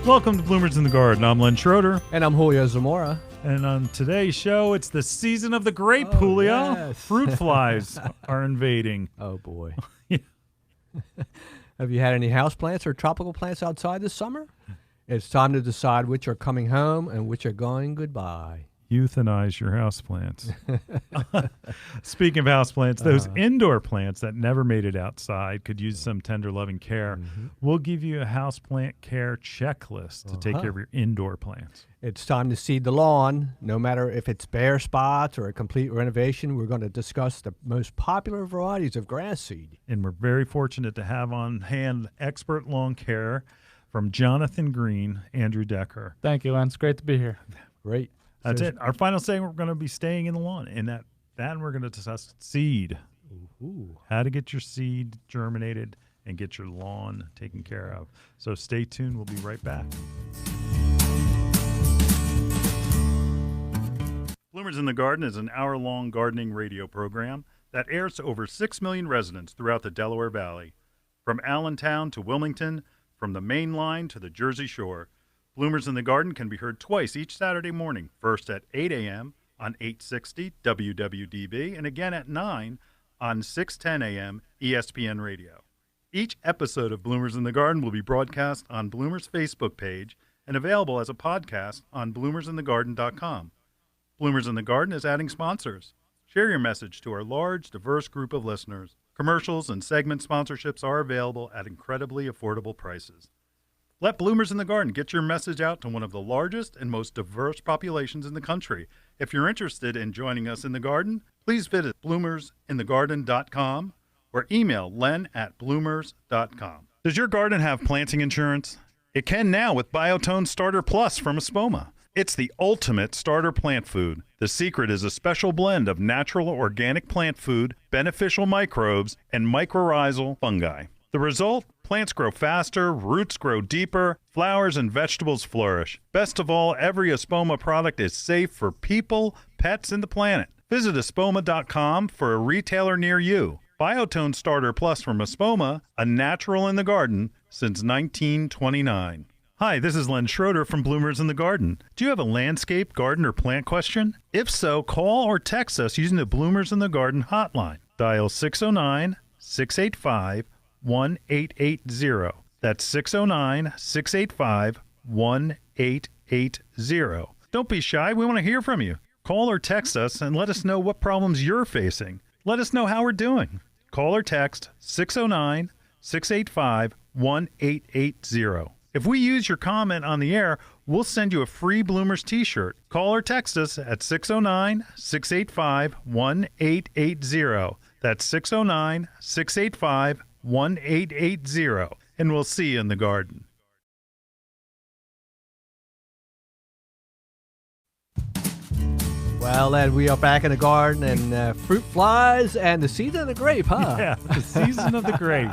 Welcome to Bloomers in the Garden. I'm Len Schroeder. And I'm Julio Zamora. And on today's show, it's the season of the grape, Julio. Yes. Fruit flies are invading. Oh, boy. Yeah. Have you had any houseplants or tropical plants outside this summer? It's time to decide which are coming home and which are going goodbye. Euthanize your houseplants. Speaking of houseplants, those indoor plants that never made it outside could use some tender loving care. We'll give you a houseplant care checklist to take care of your indoor plants. It's time to seed the lawn. No matter if it's bare spots or a complete renovation, we're going to discuss the most popular varieties of grass seed. And we're very fortunate to have on hand expert lawn care from Jonathan Green, Andrew Decker. Thank you, Len. It's great to be here. Great. That's it. Our final segment, we're going to be staying in the lawn. And that we're going to discuss seed. Ooh. How to get your seed germinated and get your lawn taken care of. So stay tuned. We'll be right back. Bloomers in the Garden is an hour-long gardening radio program that airs to over 6 million residents throughout the Delaware Valley. From Allentown to Wilmington, from the Main Line to the Jersey Shore, Bloomers in the Garden can be heard twice each Saturday morning, first at 8 a.m. on 860 WWDB and again at 9 on 610 a.m. ESPN Radio. Each episode of Bloomers in the Garden will be broadcast on Bloomers' Facebook page and available as a podcast on bloomersinthegarden.com. Bloomers in the Garden is adding sponsors. Share your message to our large, diverse group of listeners. Commercials and segment sponsorships are available at incredibly affordable prices. Let Bloomers in the Garden get your message out to one of the largest and most diverse populations in the country. If you're interested in joining us in the garden, please visit bloomersinthegarden.com or email len@bloomers.com. Does your garden have planting insurance? It can now with Biotone Starter Plus from Espoma. It's the ultimate starter plant food. The secret is a special blend of natural organic plant food, beneficial microbes, and mycorrhizal fungi. The result? Plants grow faster, roots grow deeper, flowers and vegetables flourish. Best of all, every Espoma product is safe for people, pets, and the planet. Visit espoma.com for a retailer near you. Biotone Starter Plus from Espoma, a natural in the garden since 1929. Hi, this is Len Schroeder from Bloomers in the Garden. Do you have a landscape, garden, or plant question? If so, call or text us using the Bloomers in the Garden hotline. Dial 609-685-1880. That's 609-685-1880. Don't be shy. We want to hear from you. Call or text us and let us know what problems you're facing. Let us know how we're doing. Call or text 609-685-1880. If we use your comment on the air, we'll send you a free Bloomers t-shirt. Call or text us at 609-685-1880. That's 609-685-1880. And we'll see you in the garden. Well, Ed, we are back in the garden and fruit flies and the season of the grape, huh? Yeah, the season of the grape.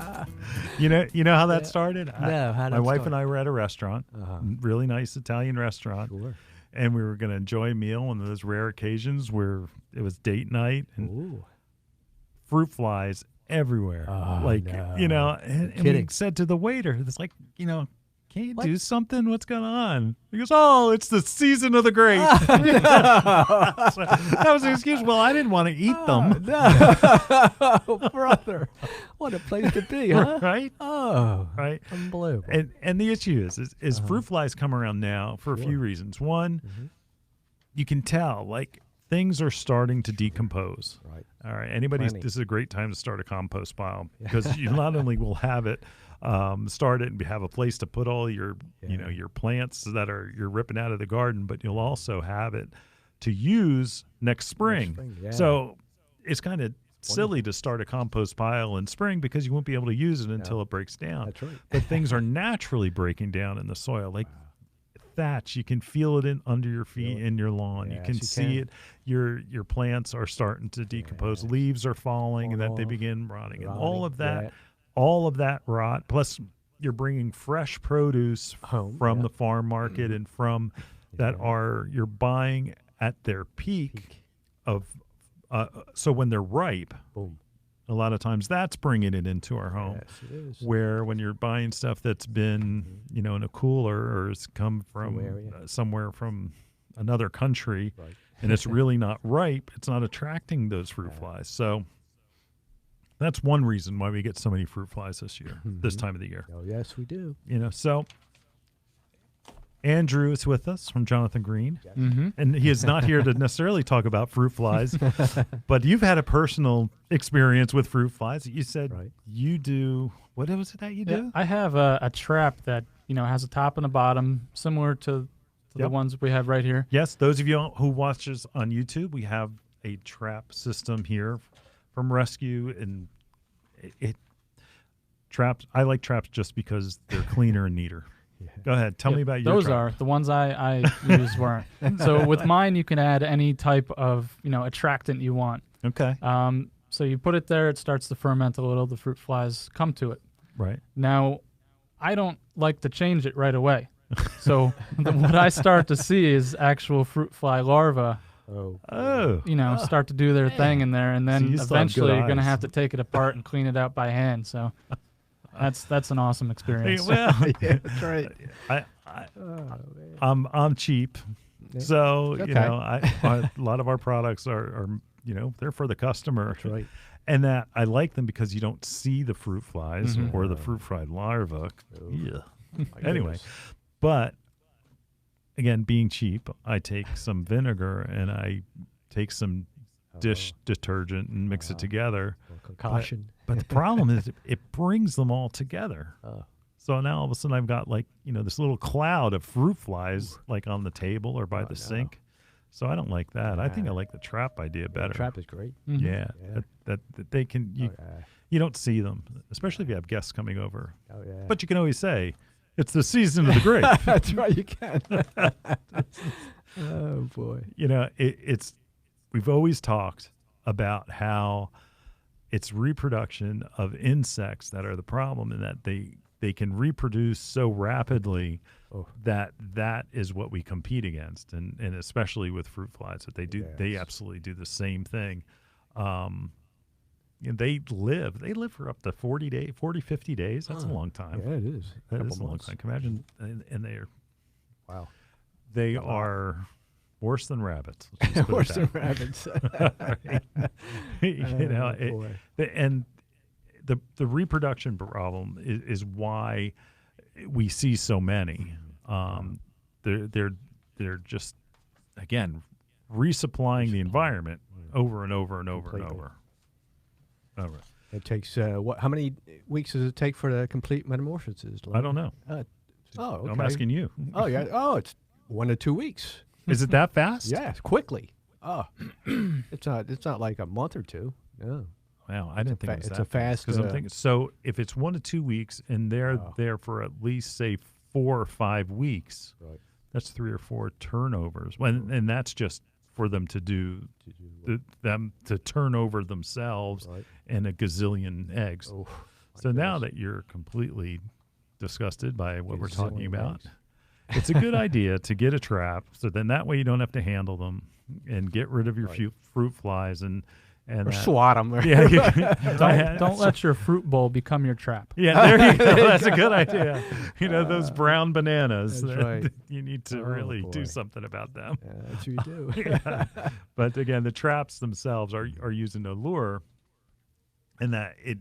You know how that started? No, how did my it wife start? and I were at a restaurant, really nice Italian restaurant. Sure. And we were going to enjoy a meal, one of those rare occasions where it was date night and fruit flies everywhere. Oh, no. And we said to the waiter, it's like, can't you do something? What's going on? He goes, oh, it's the season of the grape. So that was the excuse. Well, I didn't want to eat them. No, brother. What a place to be, huh? Right? Oh, right. Unbelievable. And the issue is fruit flies come around now for a few reasons. One, you can tell, like, things are starting to decompose. Right. All right. This is a great time to start a compost pile because you not only will have it, start it and have a place to put all your, your plants that you're ripping out of the garden, but you'll also have it to use next spring. So it's kind of silly to start a compost pile in spring because you won't be able to use it until it breaks down. That's right. But things are naturally breaking down in the soil. Like thatch, you can feel it under your feet in your lawn. Yes, you can see it. Your plants are starting to decompose. Leaves are falling and then they begin rotting. And all of that rot, plus you're bringing fresh produce from the farm market and from you're buying at their peak of so when they're ripe, boom, a lot of times that's bringing it into our home. Yes, it is. Where when you're buying stuff that's been, in a cooler or has come from somewhere from another country, Right. and it's really not ripe, it's not attracting those fruit flies. So that's one reason why we get so many fruit flies this year, this time of the year. Oh, yes, we do. So Andrew is with us from Jonathan Green, Mm-hmm. and he is not here to necessarily talk about fruit flies, but you've had a personal experience with fruit flies. You said you do, what was it that you do? I have a trap that, has a top and a bottom, similar to the ones we have right here. Yes, those of you who watch us on YouTube, we have a trap system here from Rescue, and it traps. I like traps just because they're cleaner and neater. Go ahead, tell me about your Those trap. are the ones I used weren't. So with mine, you can add any type of attractant you want. Okay. So you put it there, it starts to ferment a little. The fruit flies come to it. Right. Now, I don't like to change it right away. So what I start to see is actual fruit fly larvae. Start to do their thing in there, and then eventually you're going to have to take it apart and clean it out by hand. So that's an awesome experience. Well, that's right. I'm cheap, so Okay. a lot of our products are they're for the customer. That's right. And that I like them because you don't see the fruit flies or the fruit fly larva. Yeah. Anyway, but again, being cheap, I take some vinegar and I take some dish detergent and mix it together. Concoction. But the problem is it brings them all together. So now all of a sudden I've got this little cloud of fruit flies on the table or by the sink. So I don't like that. I think I like the trap idea better. The trap is great. Mm-hmm. Yeah. That they can you don't see them, especially if you have guests coming over. Oh yeah. But you can always say it's the season of the grape. That's right, you can. Oh boy. We've always talked about how it's reproduction of insects that are the problem, and that they can reproduce so rapidly that is what we compete against, and especially with fruit flies, that they do. They absolutely do the same thing. They live for up to 40, 50 days. That's a long time. Yeah, it is. That is a long time. Can you imagine? And they are, wow. They are worse than rabbits. Let's just put it Worse that than rabbits. And the reproduction problem is why we see so many. They're just, again, resupplying the environment over and over and over and over. It takes how many weeks does it take for the complete metamorphosis? I don't know. Okay. I'm asking you. Oh yeah. Oh, it's 1 to 2 weeks. Is it that fast? Yes, quickly. Oh, it's not like a month or two. No. Wow, I didn't think it was it's that a fast. Because I'm thinking, so if it's 1 to 2 weeks and they're there for at least say 4 or 5 weeks, that's 3 or 4 turnovers. And that's just for them to do them to turn over themselves and a gazillion eggs. Oh, so now that you're completely disgusted by what we're talking about, it's a good idea to get a trap, so then that way you don't have to handle them and get rid of your fruit flies and or swat them. Yeah, Don't let your fruit bowl become your trap. Yeah, there you go. That's a good idea. Those brown bananas. That's right. You need to really do something about them. Yeah, that's what you do. Yeah. But again, the traps themselves are using a lure, and that it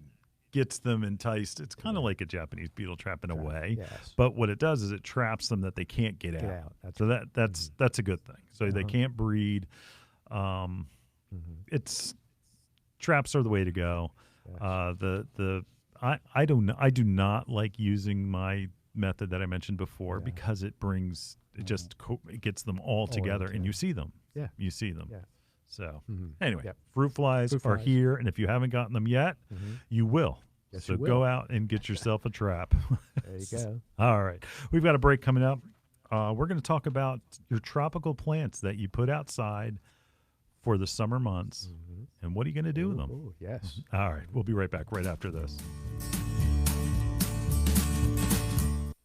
gets them enticed. It's kind of like a Japanese beetle trap in a way. Yes. But what it does is it traps them that they can't get out. That's a good thing. So they can't breed. It's traps are the way to go. Yes. I do not like using my method that I mentioned before because it brings it just it gets them all together and you see them. Yeah. You see them. Yeah. So anyway, fruit flies are here, and if you haven't gotten them yet, you will. Yes, so you will. go out and get yourself a trap. There you go. All right. We've got a break coming up. We're going to talk about your tropical plants that you put outside for the summer months. And what are you going to do with them? Oh, yes. All right. We'll be right back right after this.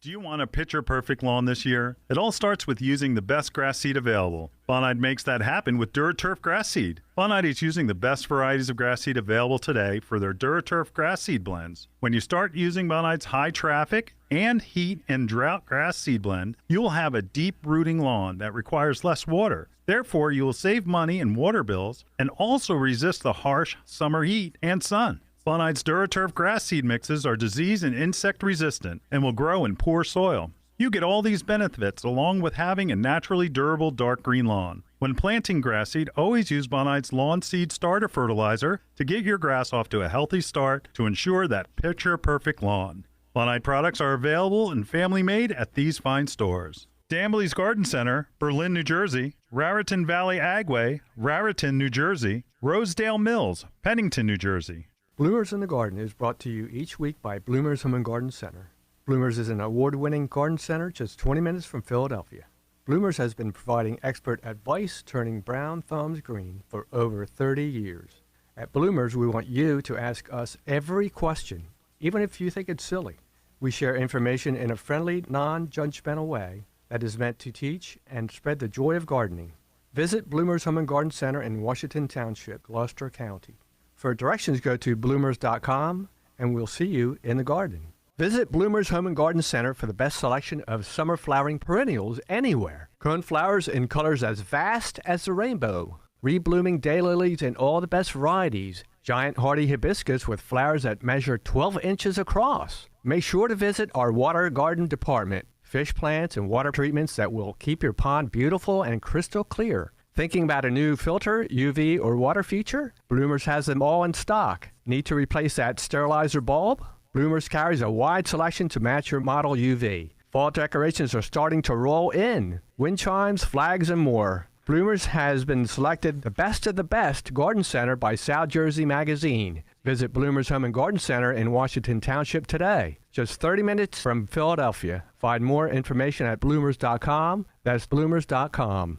Do you want a picture-perfect lawn this year? It all starts with using the best grass seed available. Bonide makes that happen with DuraTurf grass seed. Bonide is using the best varieties of grass seed available today for their DuraTurf grass seed blends. When you start using Bonide's high traffic and heat and drought grass seed blend, you will have a deep-rooting lawn that requires less water. Therefore, you will save money in water bills and also resist the harsh summer heat and sun. Bonide's DuraTurf grass seed mixes are disease and insect resistant and will grow in poor soil. You get all these benefits along with having a naturally durable dark green lawn. When planting grass seed, always use Bonide's lawn seed starter fertilizer to get your grass off to a healthy start to ensure that picture-perfect lawn. Bonide products are available and family-made at these fine stores: Dambley's Garden Center, Berlin, New Jersey; Raritan Valley Agway, Raritan, New Jersey; Rosedale Mills, Pennington, New Jersey. Bloomers in the Garden is brought to you each week by Bloomers Home and Garden Center. Bloomers is an award-winning garden center just 20 minutes from Philadelphia. Bloomers has been providing expert advice turning brown thumbs green for over 30 years. At Bloomers, we want you to ask us every question, even if you think it's silly. We share information in a friendly, non-judgmental way that is meant to teach and spread the joy of gardening. Visit Bloomers Home and Garden Center in Washington Township, Gloucester County. For directions, go to bloomers.com, and we'll see you in the garden. Visit Bloomers Home and Garden Center for the best selection of summer flowering perennials anywhere. Coneflowers in colors as vast as the rainbow. Reblooming daylilies in all the best varieties. Giant hardy hibiscus with flowers that measure 12 inches across. Make sure to visit our water garden department. Fish plants and water treatments that will keep your pond beautiful and crystal clear. Thinking about a new filter, UV, or water feature? Bloomers has them all in stock. Need to replace that sterilizer bulb? Bloomers carries a wide selection to match your model UV. Fall decorations are starting to roll in. Wind chimes, flags, and more. Bloomers has been selected the best of the best garden center by South Jersey Magazine. Visit Bloomers Home and Garden Center in Washington Township today. Just 30 minutes from Philadelphia. Find more information at bloomers.com. That's bloomers.com.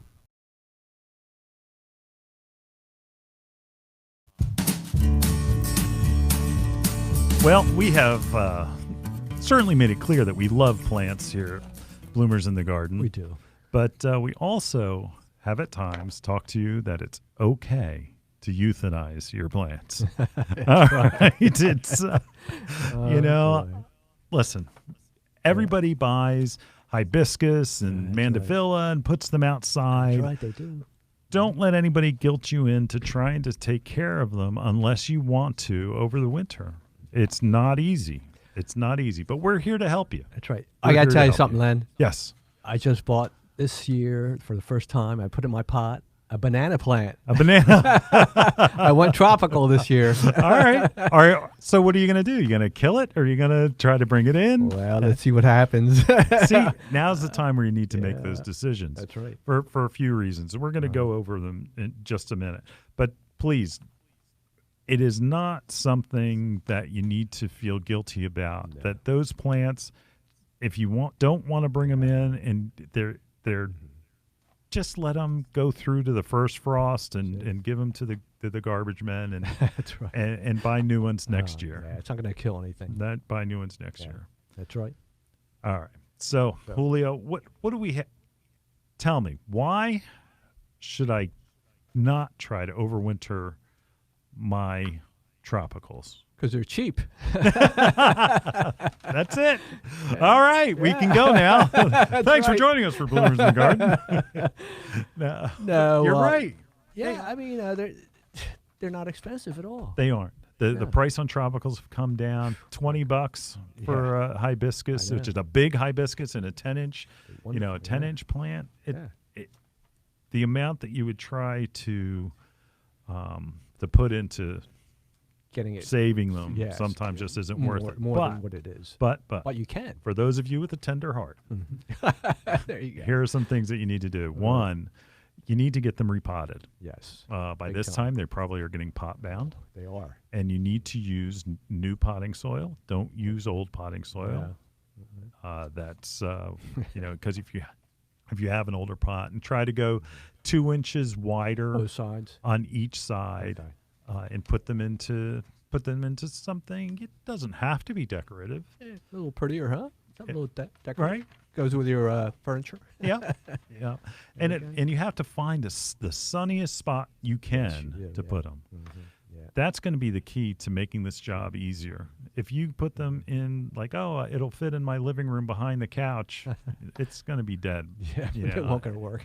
Well, we have certainly made it clear that we love plants here at Bloomers in the Garden. We do. But we also have at times talked to you that it's okay to euthanize your plants. All right. It's, Boy. Listen, everybody buys hibiscus and mandevilla and puts them outside. That's right, they do. Don't let anybody guilt you into trying to take care of them unless you want to over the winter. It's not easy. It's not easy, but we're here to help you. That's right. I got to tell you something, Len. Yes. I just bought this year for the first time. I put in my pot a banana plant. A banana. I went tropical this year. All right. So what are you going to do? You going to kill it or are you going to try to bring it in? Well, let's see what happens. See, now's the time where you need to make those decisions. That's right. For a few reasons. We're going to go over them in just a minute. But please, it is not something that you need to feel guilty about. No. That those plants, if you don't want to bring them in, and they're just let them go through to the first frost and give them to the garbage men and that's right. and buy new ones next year. Yeah, it's not going to kill anything. Buy new ones next year. That's right. All right. So Julio, what do we? Tell me, why should I not try to overwinter my tropicals? Because they're cheap. That's it. All right. We can go now. Thanks for joining us for Bloomers in the Garden. No, you're right. Yeah, I mean, they're not expensive at all. They aren't. The price on tropicals have come down $20 for a hibiscus, which is a big hibiscus and a 10-inch, a 10-inch plant. The amount that you would try to put into getting it, saving them sometimes just isn't worth it. More than what it is. But you can. For those of you with a tender heart, there you go. Here are some things that you need to do. One, you need to get them repotted. Yes. By this time, they probably are getting pot bound. They are. And you need to use new potting soil. Don't use old potting soil. Yeah. That's because if you have an older pot, and try to go 2 inches wider both sides on each side. Okay. And put them into something. It doesn't have to be decorative. A little prettier, huh? Something a little decorative. Right. Goes with your furniture. Yeah. Yeah. And you have to find the sunniest spot you can to put them. Mm-hmm. Yeah. That's going to be the key to making this job easier. If you put them in like, it'll fit in my living room behind the couch, it's going to be dead. Yeah, it won't going to work.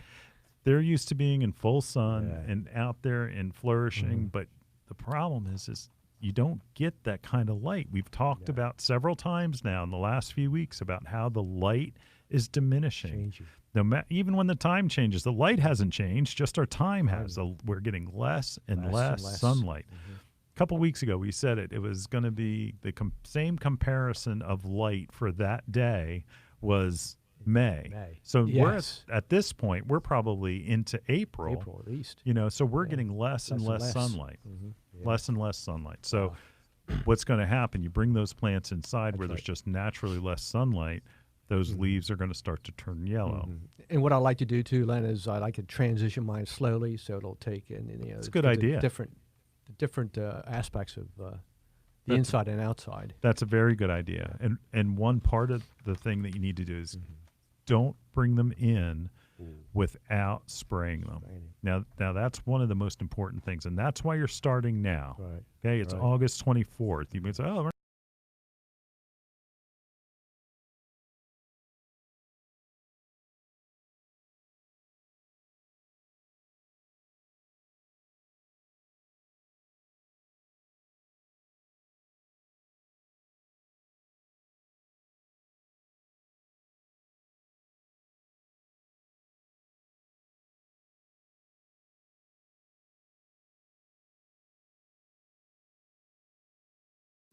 They're used to being in full sun and out there and flourishing, but the problem is you don't get that kind of light. We've talked about several times now in the last few weeks about how the light is diminishing. Even when the time changes, the light hasn't changed, just our time has. We're getting less and less sunlight. A couple weeks ago, we said it was going to be the same comparison of light for that day was May. So we're at this point, we're probably into April at least. So we're getting less and less sunlight. Less and less sunlight. So what's going to happen? You bring those plants inside where there's just naturally less sunlight, those leaves are going to start to turn yellow. And what I like to do too, Len, is I like to transition mine slowly, so it'll take in. It's a good idea. Different aspects of the inside and outside. That's a very good idea. And one part of the thing that you need to do is don't bring them in without spraying them. Now that's one of the most important things, and that's why you're starting now. Right. Okay, it's August 24th. You may say, we're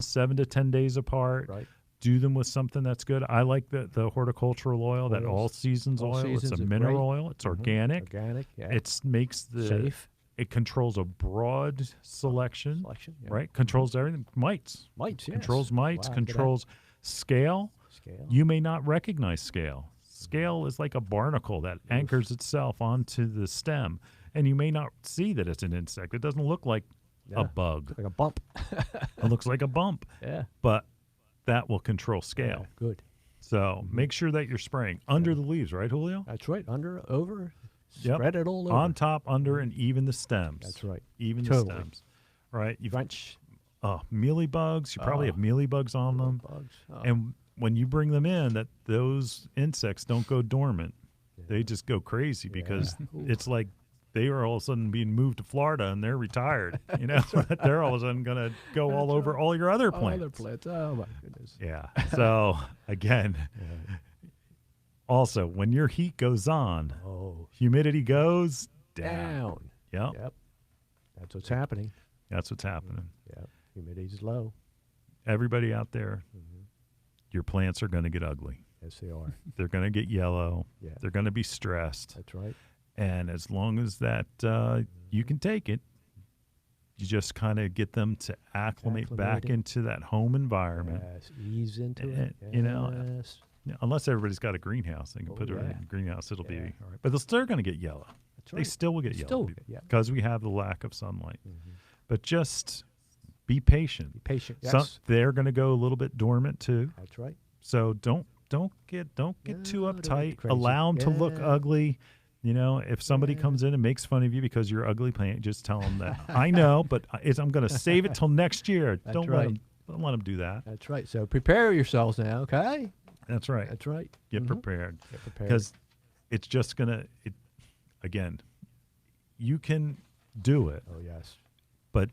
7 to 10 days apart. Right. Do them with something that's good. I like the horticultural oil, that all seasons oil. It's a mineral oil. It's organic. Organic. Yeah. It makes safe. It controls a broad selection. Right. Controls everything. Mites. Yes. Controls mites. Controls scale. You may not recognize scale. Scale is like a barnacle that anchors itself onto the stem, and you may not see that it's an insect. It doesn't look like a bug. Like a bump. It looks like a bump. Yeah. But that will control scale. Yeah, good. So make sure that you're spraying under the leaves, right, Julio? That's right. Under, over, spread it all over. On top, under, and even the stems. That's right. Even the stems. Right? French. Mealy bugs. You probably have mealy bugs on them. And when you bring them in, those insects don't go dormant. Yeah. They just go crazy because it's like they are all of a sudden being moved to Florida and they're retired. They're all of a sudden going to go all over all your other plants. Oh, my goodness. Yeah. So, again, also, when your heat goes on, humidity goes down. Yep. That's what's happening. That's what's happening. Yep. Humidity's low. Everybody out there, your plants are going to get ugly. Yes, they are. They're going to get yellow. Yeah. They're going to be stressed. That's right. And as long as that you can take it, you just kind of get them to acclimate back into that home environment. Yes, ease into it. Yes. Unless everybody's got a greenhouse. They can put it in a greenhouse. It'll be all right. But they're still going to get yellow. That's right. They still will get yellow because we have the lack of sunlight. But just be patient. Be patient, yes. They're going to go a little bit dormant too. That's right. So don't get too uptight. Allow them to look ugly. If somebody comes in and makes fun of you because you're ugly plant, just tell them that. I know, but I'm going to save it till next year. Don't let them do that. That's right. So prepare yourselves now, okay? That's right. That's right. Get prepared. Because it's just going to, again, you can do it. Oh, yes. But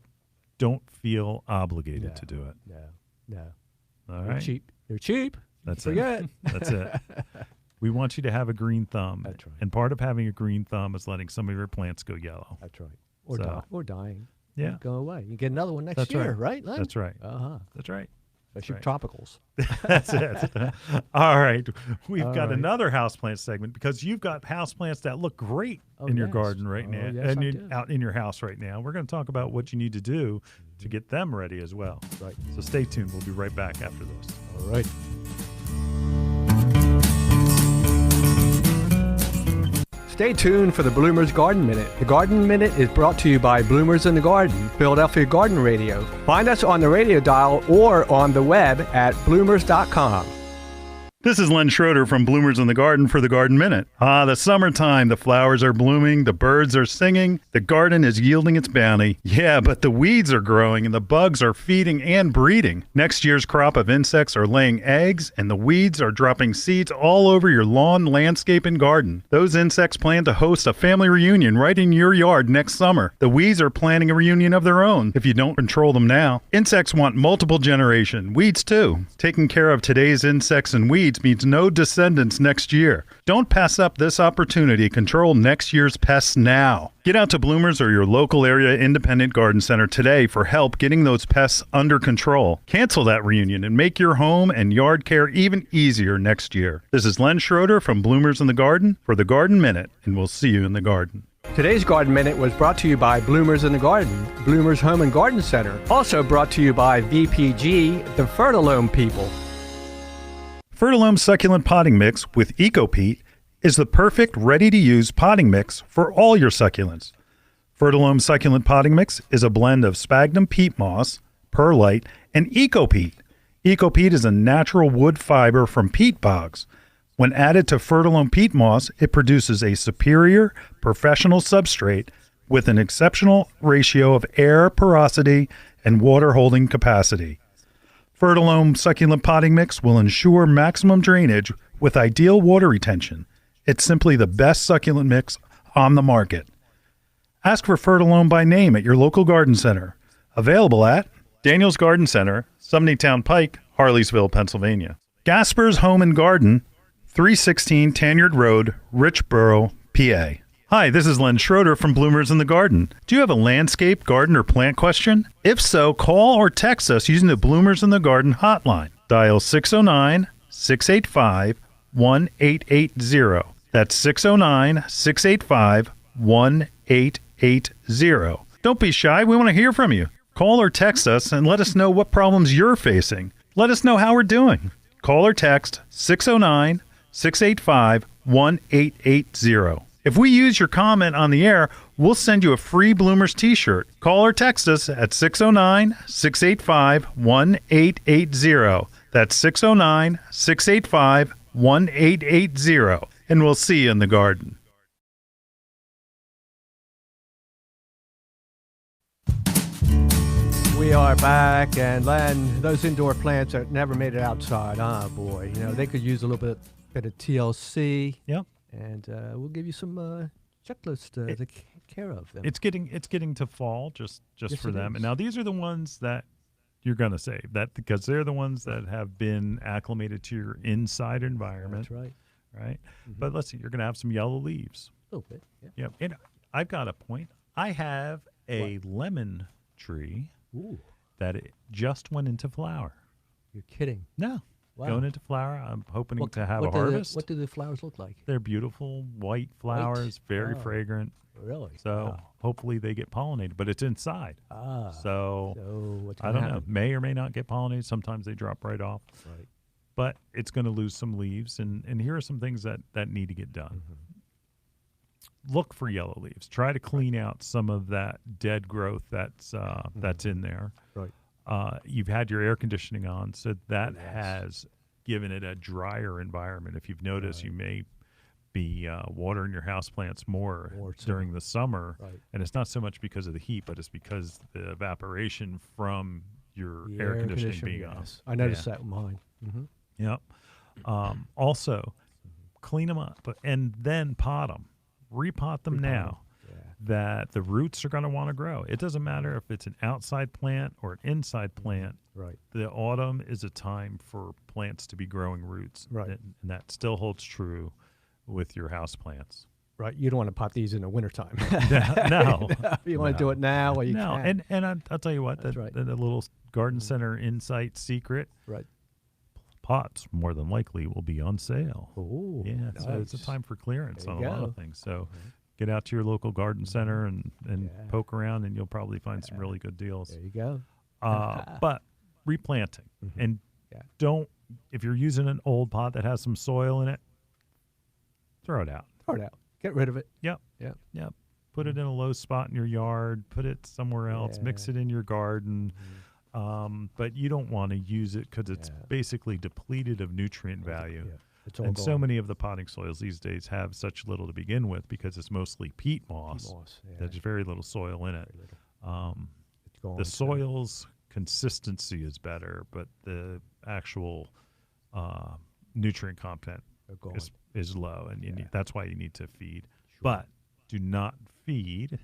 don't feel obligated to do it. No. All They're right? cheap. They're cheap. That's Forget. it. That's it. We want you to have a green thumb. That's right. And part of having a green thumb is letting some of your plants go yellow. That's right. Or dying. Yeah. Go away. You get another one next year, right? Len? That's right. Uh-huh. That's right. Especially tropicals. That's it. All right. We've got another houseplant segment because you've got houseplants that look great in your garden right now and out in your house right now. We're going to talk about what you need to do to get them ready as well. Right. So stay tuned. We'll be right back after this. All right. Stay tuned for the Bloomers Garden Minute. The Garden Minute is brought to you by Bloomers in the Garden, Philadelphia Garden Radio. Find us on the radio dial or on the web at bloomers.com. This is Len Schroeder from Bloomers in the Garden for the Garden Minute. The summertime, the flowers are blooming, the birds are singing, the garden is yielding its bounty. Yeah, but the weeds are growing and the bugs are feeding and breeding. Next year's crop of insects are laying eggs and the weeds are dropping seeds all over your lawn, landscape, and garden. Those insects plan to host a family reunion right in your yard next summer. The weeds are planning a reunion of their own if you don't control them now. Insects want multiple generation, weeds too. Taking care of today's insects and weeds means no descendants next year. Don't pass up this opportunity. Control next year's pests now. Get out to Bloomers or your local area independent garden center today for help getting those pests under control. Cancel that reunion and make your home and yard care even easier next year. This is Len Schroeder from Bloomers in the Garden for the Garden Minute, and we'll see you in the garden. Today's Garden Minute was brought to you by Bloomers in the Garden, Bloomers Home and Garden Center. Also brought to you by BPG, the Fertilome people. Fertilome Succulent Potting Mix with EcoPeat is the perfect ready-to-use potting mix for all your succulents. Fertilome Succulent Potting Mix is a blend of sphagnum peat moss, perlite, and EcoPeat. EcoPeat is a natural wood fiber from peat bogs. When added to Fertilome peat moss, it produces a superior professional substrate with an exceptional ratio of air porosity and water holding capacity. Fertilome Succulent Potting Mix will ensure maximum drainage with ideal water retention. It's simply the best succulent mix on the market. Ask for Fertilome by name at your local garden center. Available at Daniel's Garden Center, Sumneytown Pike, Harleysville, Pennsylvania. Gasper's Home and Garden, 316 Tanyard Road, Richboro, PA. Hi, this is Len Schroeder from Bloomers in the Garden. Do you have a landscape, garden, or plant question? If so, call or text us using the Bloomers in the Garden hotline. Dial 609-685-1880. That's 609-685-1880. Don't be shy. We want to hear from you. Call or text us and let us know what problems you're facing. Let us know how we're doing. Call or text 609-685-1880. If we use your comment on the air, we'll send you a free Bloomers t-shirt. Call or text us at 609-685-1880. That's 609-685-1880. And we'll see you in the garden. We are back, and Len, those indoor plants that never made it outside, boy, they could use a little bit of TLC. Yep. And we'll give you some checklist to take care of them. It's getting to fall just for them. And now these are the ones that you're going to save, that because they're the ones that have been acclimated to your inside environment. That's right. Right. Mm-hmm. But let's see, you're going to have some yellow leaves. A little bit. Yeah. Yep. And I've got a point. I have a lemon tree that it just went into flower. You're kidding. No. Wow. Going into flower. I'm hoping to have a harvest. What do the flowers look like? They're beautiful white flowers, very fragrant. Really? So hopefully they get pollinated, but it's inside. So what's I don't know. May or may not get pollinated. Sometimes they drop right off. Right. But it's going to lose some leaves. And here are some things that need to get done. Mm-hmm. Look for yellow leaves. Try to clean out some of that dead growth that's in there. Right. You've had your air conditioning on, so that has given it a drier environment. If you've noticed, you may be watering your houseplants more during the summer, and it's not so much because of the heat, but it's because the evaporation from your air conditioning being on. I noticed that with mine. Mm-hmm. Yep. Also, clean them up and then pot them. Repot them now. That the roots are going to want to grow. It doesn't matter if it's an outside plant or an inside plant. Right. The autumn is a time for plants to be growing roots. Right. And that still holds true with your house plants. Right. You don't want to pot these in the wintertime. No. You want to do it now while you can. And I'll tell you what, the little garden center insight secret. Right. Pots more than likely will be on sale. Oh, yeah. nice. So it's a time for clearance on a lot of things. So get out to your local garden center and poke around, and you'll probably find some really good deals. There you go. But replanting. And don't, if you're using an old pot that has some soil in it, throw it out. Throw it out. Get rid of it. Yep. Put it in a low spot in your yard. Put it somewhere else. Mix it in your garden. but you don't want to use it because it's basically depleted of nutrient value. Yeah. It's all And gone. so many of the potting soils these days have such little to begin with because it's mostly peat moss. There's very little soil in it. It's gone. The soil's consistency is better, but the actual nutrient content is low, and you need, that's why you need to feed. Sure. But do not feed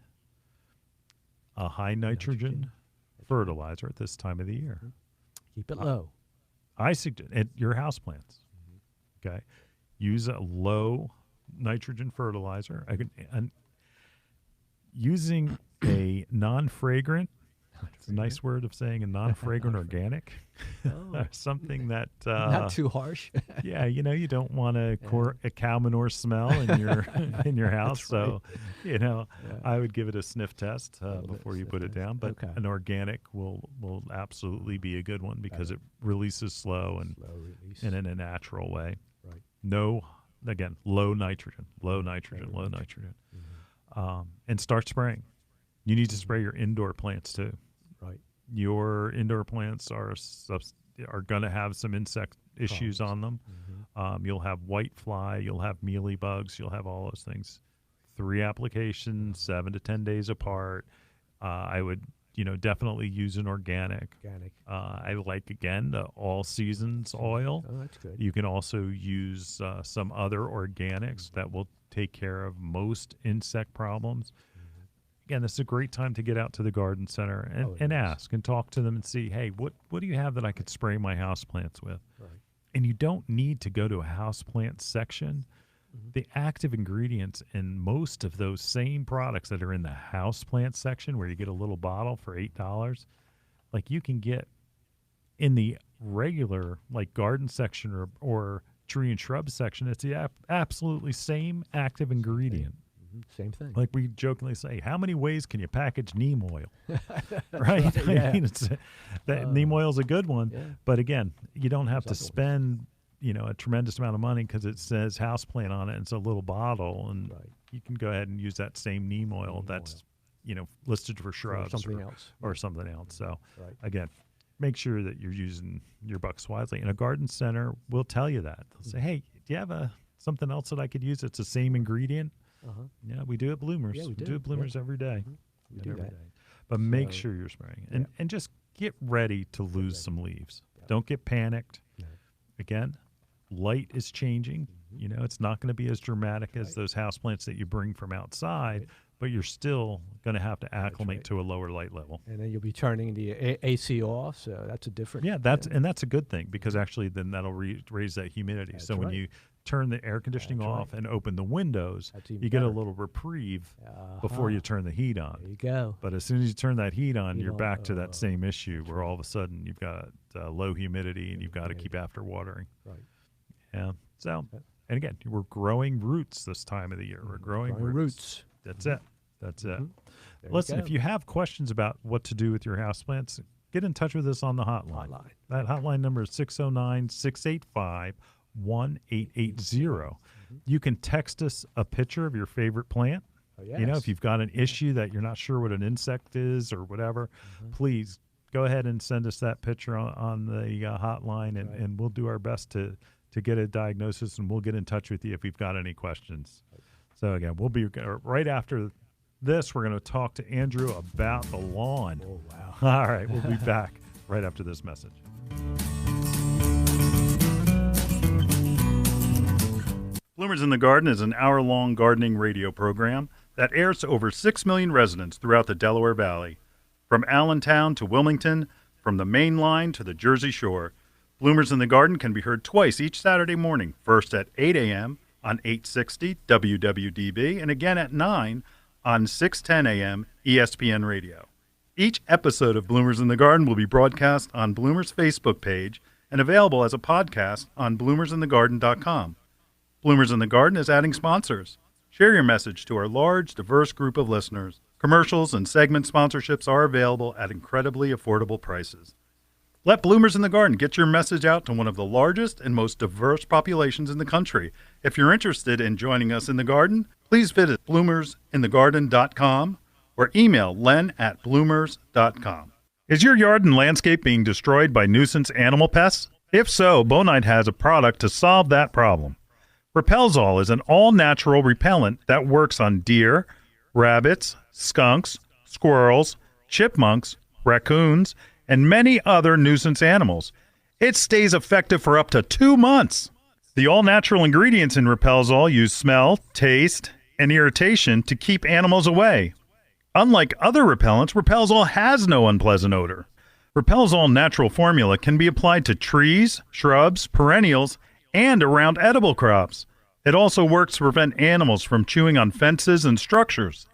a high nitrogen fertilizer at this time of the year. Keep it low. I suggest at your houseplants. Okay, use a low nitrogen fertilizer. Using a non-fragrant. It's a nice word of saying a non-fragrant organic, something that not too harsh. Yeah, you don't want a cow manure smell in your house. So, I would give it a sniff test before you put it down. But an organic will absolutely be a good one because it releases slow and in a natural way. Right. No, again, low nitrogen, and start spraying. You need to spray your indoor plants too. Right. Your indoor plants are going to have some insect issues on them. You'll have white fly, you'll have mealy bugs, you'll have all those things. 3 applications, 7 to 10 days apart. I would, definitely use an organic. I like, again, the all seasons oil. Oh, that's good. You can also use some other organics that will take care of most insect problems. Again, this is a great time to get out to the garden center and ask and talk to them and see, hey, what do you have that I could spray my houseplants with? Right. And you don't need to go to a houseplant section. The active ingredients in most of those same products that are in the houseplant section where you get a little bottle for $8, like you can get in the regular like garden section or tree and shrub section. It's the absolutely same active ingredient. Same thing. Like we jokingly say, how many ways can you package neem oil? Right? Yeah. I mean, neem oil is a good one, but again, you don't have to spend a tremendous amount of money because it says houseplant on it and it's a little bottle, and you can go ahead and use that same neem oil that's listed for shrubs or something else. So again, make sure that you're using your bucks wisely. And a garden center will tell you that. They'll say, hey, do you have something else that I could use? It's the same ingredient. Yeah, we do at Bloomers. Yeah, we do at Bloomers every day. We do that. But make sure you're spraying. And just get ready to lose some leaves. Don't get panicked. Again, light is changing. It's not going to be as dramatic as those houseplants that you bring from outside, but you're still going to have to acclimate to a lower light level. And then you'll be turning the AC off, so that's a different. Yeah, that's a good thing because actually then that'll raise that humidity. So when you turn the air conditioning off and open the windows, you get a little reprieve before you turn the heat on. There you go. But as soon as you turn that heat on, you're back to that same issue where all of a sudden you've got low humidity and you've got to keep after watering. Right. Yeah. So, and again, we're growing roots this time of the year. We're growing roots. That's it. Listen, if you have questions about what to do with your houseplants, get in touch with us on the hotline. That hotline number is 609-685-1880. You can text us a picture of your favorite plant. If you've got an issue that you're not sure what an insect is or whatever, please go ahead and send us that picture on the hotline, and we'll do our best to get a diagnosis, and we'll get in touch with you if we've got any questions. So again, we'll be right after this. We're going to talk to Andrew about the lawn. Oh, wow. All right, we'll be back right after this message. Bloomers in the Garden is an hour-long gardening radio program that airs to over 6 million residents throughout the Delaware Valley. From Allentown to Wilmington, from the Main Line to the Jersey Shore, Bloomers in the Garden can be heard twice each Saturday morning, first at 8 a.m. on 860 WWDB and again at 9 on 610 a.m. ESPN Radio. Each episode of Bloomers in the Garden will be broadcast on Bloomers' Facebook page and available as a podcast on bloomersinthegarden.com. Bloomers in the Garden is adding sponsors. Share your message to our large, diverse group of listeners. Commercials and segment sponsorships are available at incredibly affordable prices. Let Bloomers in the Garden get your message out to one of the largest and most diverse populations in the country. If you're interested in joining us in the garden, please visit bloomersinthegarden.com or email len@bloomers.com. Is your yard and landscape being destroyed by nuisance animal pests? If so, Bonide has a product to solve that problem. Repelzol is an all-natural repellent that works on deer, rabbits, skunks, squirrels, chipmunks, raccoons, and many other nuisance animals. It stays effective for up to 2 months. The all-natural ingredients in Repelzol use smell, taste, and irritation to keep animals away. Unlike other repellents, Repelzol has no unpleasant odor. Repelzol natural formula can be applied to trees, shrubs, perennials, and around edible crops. It also works to prevent animals from chewing on fences and structures.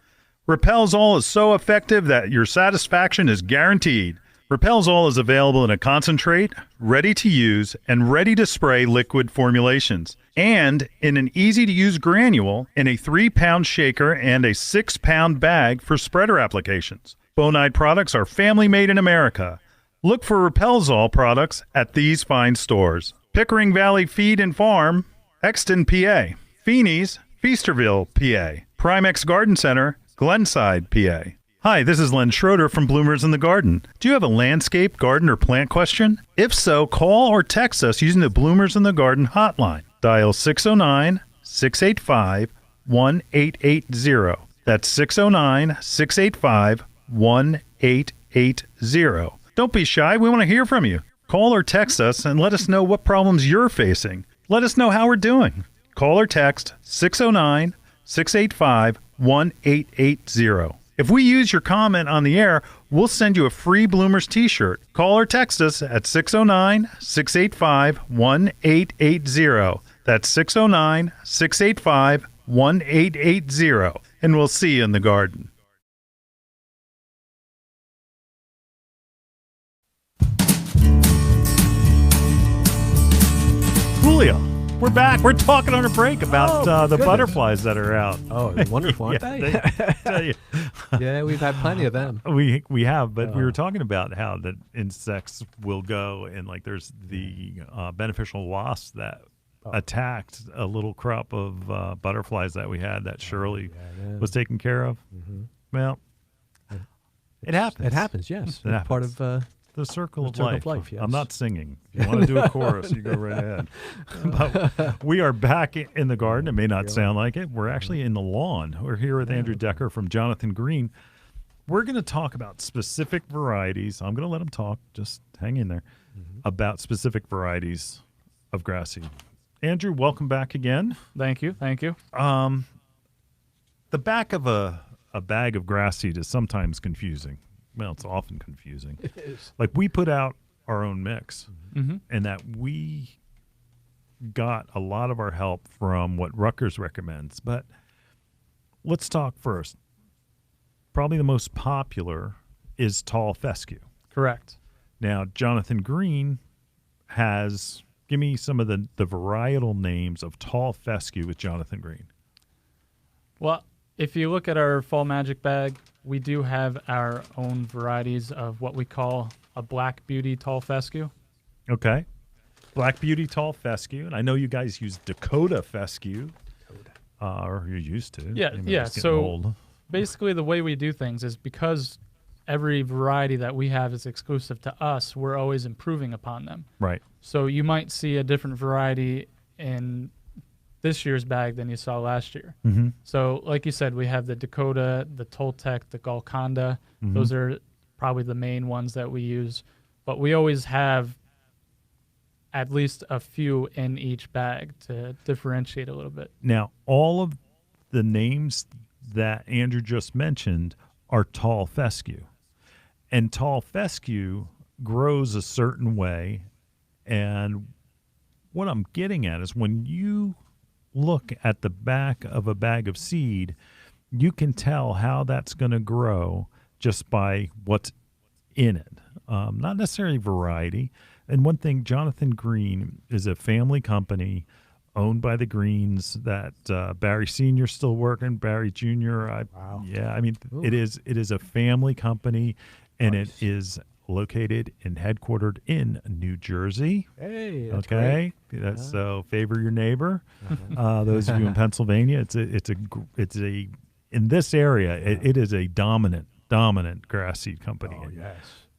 Repelzol is so effective that your satisfaction is guaranteed. Repelzol is available in a concentrate, ready-to-use, and ready-to-spray liquid formulations, and in an easy-to-use granule in a 3-pound shaker and a 6-pound bag for spreader applications. Bonide products are family-made in America. Look for Repelzol products at these fine stores: Pickering Valley Feed and Farm, Exton, PA; Feeney's, Feasterville, PA; Primex Garden Center, Glenside, PA. Hi, this is Len Schroeder from Bloomers in the Garden. Do you have a landscape, garden, or plant question? If so, call or text us using the Bloomers in the Garden hotline. Dial 609-685-1880. That's 609-685-1880. Don't be shy. We want to hear from you. Call or text us and let us know what problems you're facing. Let us know how we're doing. Call or text 609-685-1880. If we use your comment on the air, we'll send you a free Bloomers t-shirt. Call or text us at 609-685-1880. That's 609-685-1880. And we'll see you in the garden. Julio, we're back. We're talking on a break about the butterflies that are out. Oh, they're wonderful, aren't they? Tell you. Yeah, we've had plenty of them. We have, but we were talking about how the insects will go, and like there's the beneficial wasps that attacked a little crop of butterflies that we had that Shirley was taking care of. Mm-hmm. Well, it happens. It happens, yes. It happens. Part of the circle of life. Yes. I'm not singing. If you want to do a chorus, you go right ahead. But we are back in the garden. It may not sound like it. We're actually in the lawn. We're here with Andrew Decker from Jonathan Green. We're going to talk about specific varieties. I'm going to let him talk. Just hang in there. About specific varieties of grass seed. Andrew, welcome back again. Thank you. The back of a bag of grass seed is sometimes confusing. Well, it's often confusing. It is. Like we put out our own mix, Mm-hmm. and that we got a lot of our help from what Rutgers recommends. But let's talk first. Probably the most popular is tall fescue. Correct. Now, Jonathan Green has, give me some of the varietal names of tall fescue with Jonathan Green. Well, if you look at our Fall Magic bag, we do have our own varieties of what we call a Black Beauty tall fescue. Okay. Black Beauty tall fescue. And I know you guys use Dakota fescue. Or you used to. Yeah. It's getting So old. basically the way we do things is because every variety that we have is exclusive to us, we're always improving upon them. Right. So you might see a different variety in this year's bag than you saw last year. Mm-hmm. So like you said, we have the Dakota, the Toltec, the Golconda. Mm-hmm. Those are probably the main ones that we use. But we always have at least a few in each bag to differentiate a little bit. Now, all of the names that Andrew just mentioned are tall fescue. And tall fescue grows a certain way. And what I'm getting at is when you look at the back of a bag of seed, you can tell how that's going to grow just by what's in it. Not necessarily variety. And one thing, Jonathan Green is a family company owned by the Greens that Barry Sr. still working, Barry Jr. Wow. Yeah, I mean, Ooh. it is a family company, and Nice. it is located and headquartered in New Jersey. Hey, that's Okay, great. that's so favor your neighbor. Those of you in Pennsylvania, it's a in this area, it is a dominant grass seed company. Oh, yes.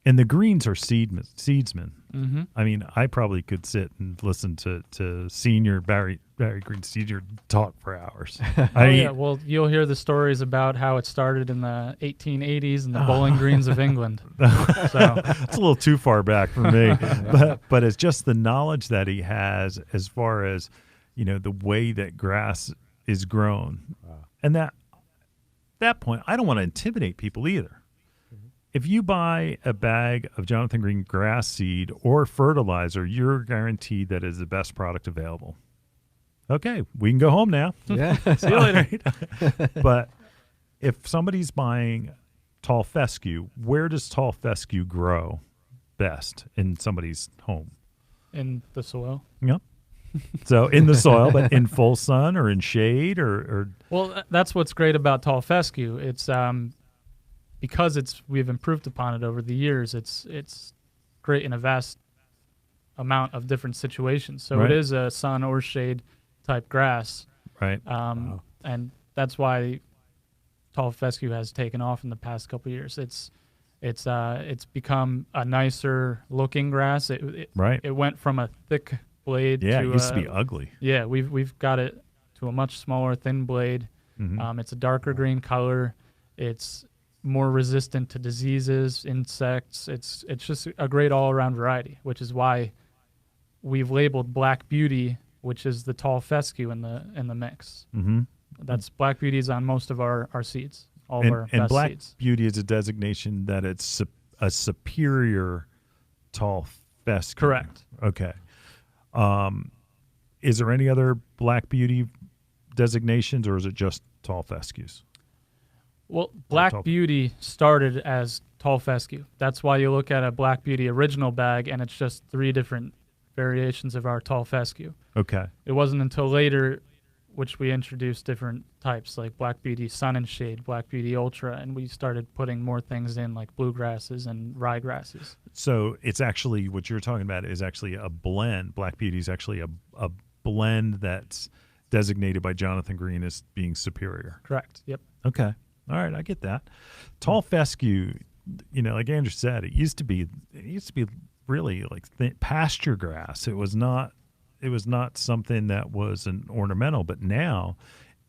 And the greens are seedsmen. Mm-hmm. I mean, I probably could sit and listen to senior Barry Green Senior talk for hours. Yeah, well, you'll hear the stories about how it started in the 1880s in the Bowling Greens of England. So it's a little too far back for me, but it's just the knowledge that he has as far as, the way that grass is grown, and that point, I don't want to intimidate people either. If you buy a bag of Jonathan Green grass seed or fertilizer, you're guaranteed that it is the best product available. Okay, we can go home now. Yeah. see you later. But if somebody's buying tall fescue, where does tall fescue grow best in somebody's home? In the soil. Yep. So in the soil, but in full sun or in shade or Well, that's what's great about tall fescue. It's because we've improved upon it over the years. It's great in a vast amount of different situations. So Right. it is a sun or shade type grass, right. and that's why tall fescue has taken off in the past couple of years. It's become a nicer looking grass. Right. It went from a thick blade Yeah, to it used to be ugly. Yeah, we've got it to a much smaller, thin blade. Mhm. It's a darker green color. It's more resistant to diseases, insects. It's just a great all-around variety, which is why we've labeled Black Beauty, which is the tall fescue in the mix. Mm-hmm. That's Black Beauty is on most of our seeds, all of our And best Black seeds. Beauty is a designation that it's a superior tall fescue. Correct. Okay. Is there any other Black Beauty designations, or is it just tall fescues? Well, Black tall- Beauty started as tall fescue. That's why you look at a Black Beauty original bag, and it's just 3 different variations of our tall fescue. Okay. It wasn't until later which we introduced different types like Black Beauty Sun and Shade, Black Beauty Ultra, and we started putting more things in like bluegrasses and ryegrasses. So it's actually, what you're talking about is actually a blend. Black Beauty is actually a blend that's designated by Jonathan Green as being superior. Correct. Yep. Okay. All right, I get that. Tall fescue, like Andrew said, it used to be really like pasture grass. It was not something that was an ornamental, but now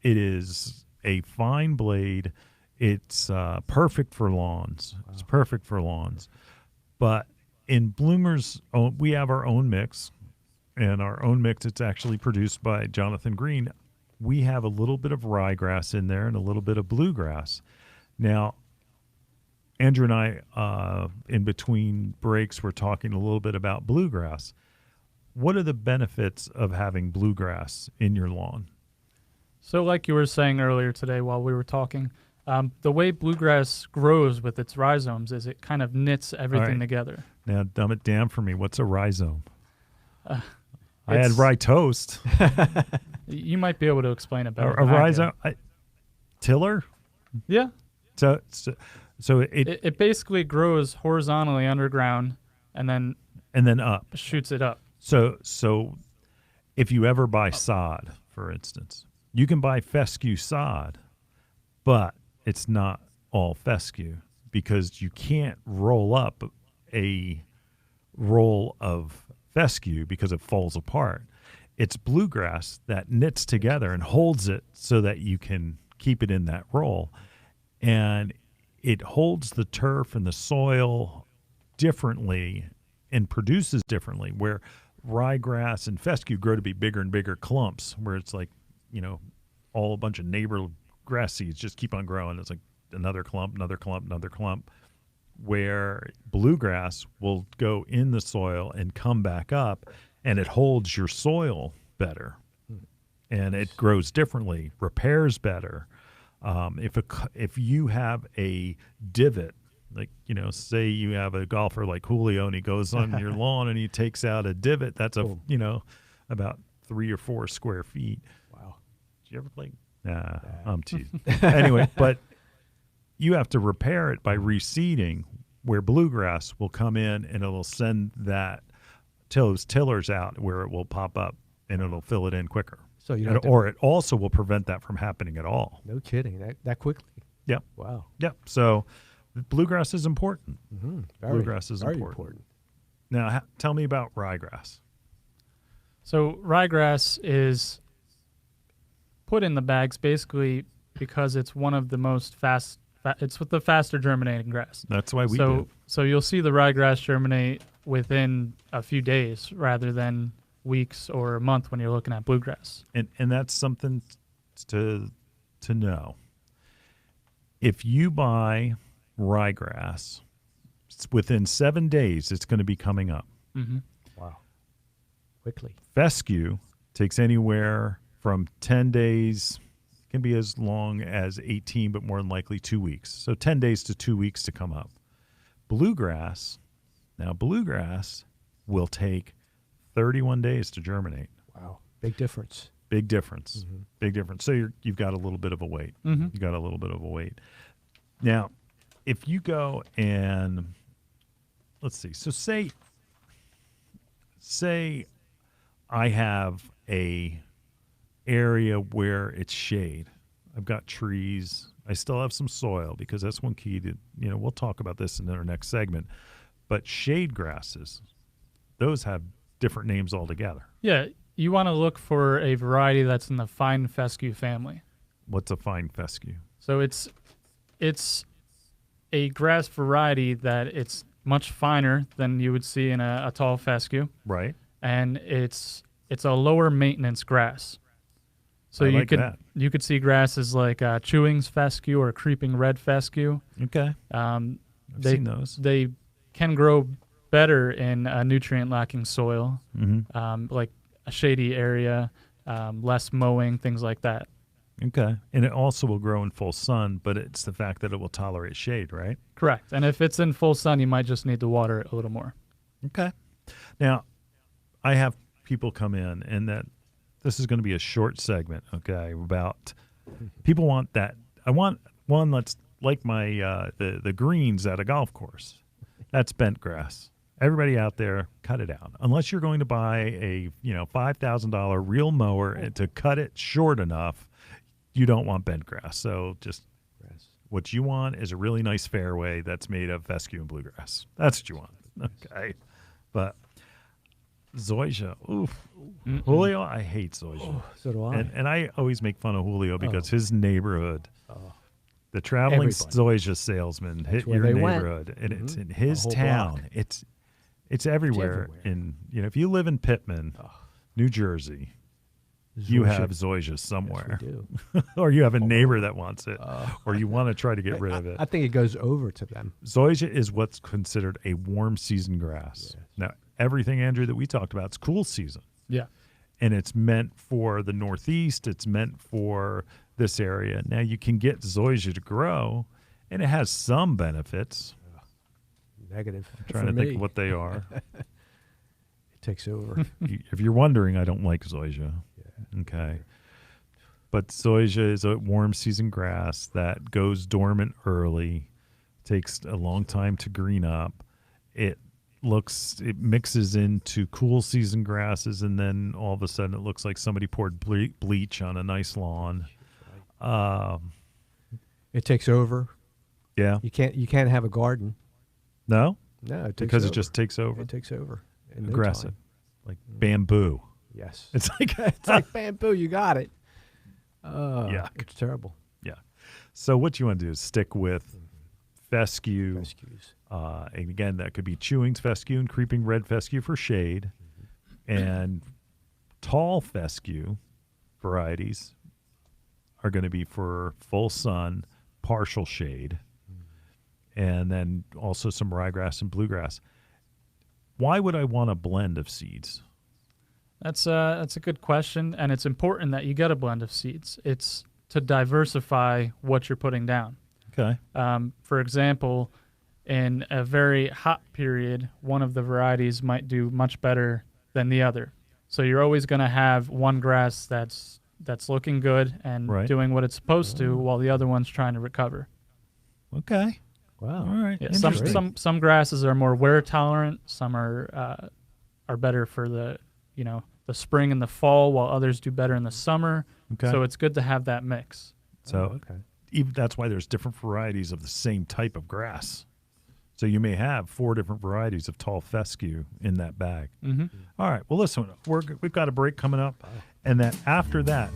it is a fine blade. It's perfect for lawns. Wow. It's perfect for lawns. But in Bloomer's, we have our own mix, and our own mix, it's actually produced by Jonathan Green. We have a little bit of ryegrass in there and a little bit of bluegrass. Now, Andrew and I, in between breaks, we're talking a little bit about bluegrass. What are the benefits of having bluegrass in your lawn? So like you were saying earlier today while we were talking, the way bluegrass grows with its rhizomes is it kind of knits everything together. Now, dumb it down for me. What's a rhizome? I had rye toast. You might be able to explain it better. A rhizome? Tiller? Yeah. So it basically grows horizontally underground and then up. shoots it up. So if you ever buy sod, for instance, you can buy fescue sod, but it's not all fescue because you can't roll up a roll of fescue because it falls apart. It's bluegrass that knits together and holds it so that you can keep it in that roll. And it holds the turf and the soil differently and produces differently, where ryegrass and fescue grow to be bigger and bigger clumps, where it's like, all a bunch of neighbor grass seeds just keep on growing. It's like another clump, another clump, another clump, where bluegrass will go in the soil and come back up, and it holds your soil better, and it grows differently, repairs better. If you have a divot, like, say you have a golfer like Julio and he goes on your lawn and he takes out a divot, that's about 3 or 4 square feet. Wow. Did you ever play? Nah, I'm teasing. Anyway, but you have to repair it by reseeding, where bluegrass will come in and it'll send those tillers out where it will pop up and it'll fill it in quicker. So or it also will prevent that from happening at all. No kidding. That quickly. Yep. Wow. Yep. So Bluegrass is important. Bluegrass is very important. Now, tell me about ryegrass. So ryegrass is put in the bags basically because it's one of the most it's with the faster germinating grass. That's why we do. So you'll see the ryegrass germinate within a few days rather than weeks or a month when you're looking at bluegrass. And that's something to know. If you buy ryegrass, within 7 days, it's going to be coming up. Mm-hmm. Wow. Quickly. Fescue takes anywhere from 10 days, can be as long as 18, but more than likely 2 weeks. So 10 days to 2 weeks to come up. Bluegrass will take 31 days to germinate. Wow. Big difference. Big difference. Big difference. So you've got a little bit of a wait. You got a little bit of a wait. Now, if you go and let's see. So say I have a area where it's shade. I've got trees. I still have some soil because that's one key to, we'll talk about this in our next segment. But shade grasses, those have different names altogether. Yeah, you want to look for a variety that's in the fine fescue family. What's a fine fescue? So it's a grass variety that it's much finer than you would see in a tall fescue. Right. And it's a lower maintenance grass. So you could see grasses like chewing's fescue or creeping red fescue. Okay. I've seen those. They can grow better in nutrient lacking soil, like a shady area, less mowing, things like that. Okay. And it also will grow in full sun, but it's the fact that it will tolerate shade, right? Correct. And if it's in full sun, you might just need to water it a little more. Okay. Now, I have people come in, and this is going to be a short segment, okay, about people want that. I want one that's like my the greens at a golf course. That's bent grass. Everybody out there, cut it out. Unless you're going to buy a $5,000 real mower and to cut it short enough, you don't want bent grass. So just what you want is a really nice fairway that's made of fescue and bluegrass. That's what you want. Okay. But zoysia, oof. Julio, I hate zoysia. Oh, so do I. And I always make fun of Julio because his neighborhood, the traveling zoysia salesman hit your neighborhood, and it's in his town. Block. It's everywhere. If you live in Pittman, New Jersey, you have zoysia somewhere. Yes, we do. Or you have a neighbor that wants it, or you want to try to get rid of it. I think it goes over to them. Zoysia is what's considered a warm season grass. Yes. Now, everything, Andrew, that we talked about is cool season. Yeah. And it's meant for the Northeast. It's meant for this area. Now, you can get zoysia to grow, and it has some benefits. Negative. I'm trying to think of what they are. It takes over. If you're wondering, I don't like zoysia. Yeah. Okay. But zoysia is a warm season grass that goes dormant early, takes a long time to green up. It mixes into cool season grasses, and then all of a sudden it looks like somebody poured bleach on a nice lawn. It takes over. Yeah. You can't have a garden. No? No, it takes because over. It just takes over. It takes over. Aggressive. No like bamboo. Yes. It's like bamboo. You got it. Yeah. It's terrible. Yeah. So what you want to do is stick with fescue. Fescues. And again, that could be chewing's fescue and creeping red fescue for shade. And tall fescue varieties are going to be for full sun, partial shade. And then also some ryegrass and bluegrass. Why would I want a blend of seeds? That's a good question, and it's important that you get a blend of seeds. It's to diversify what you're putting down. Okay. For example, in a very hot period, one of the varieties might do much better than the other. So you're always going to have one grass that's looking good and doing what it's supposed to, while the other one's trying to recover. Okay. Wow. All right. Yeah, some grasses are more wear tolerant. Some are better for the spring and the fall, while others do better in the summer. Okay. So it's good to have that mix. So that's why there's different varieties of the same type of grass. So you may have 4 different varieties of tall fescue in that bag. All right. Well, listen, we've got a break coming up. And then after that,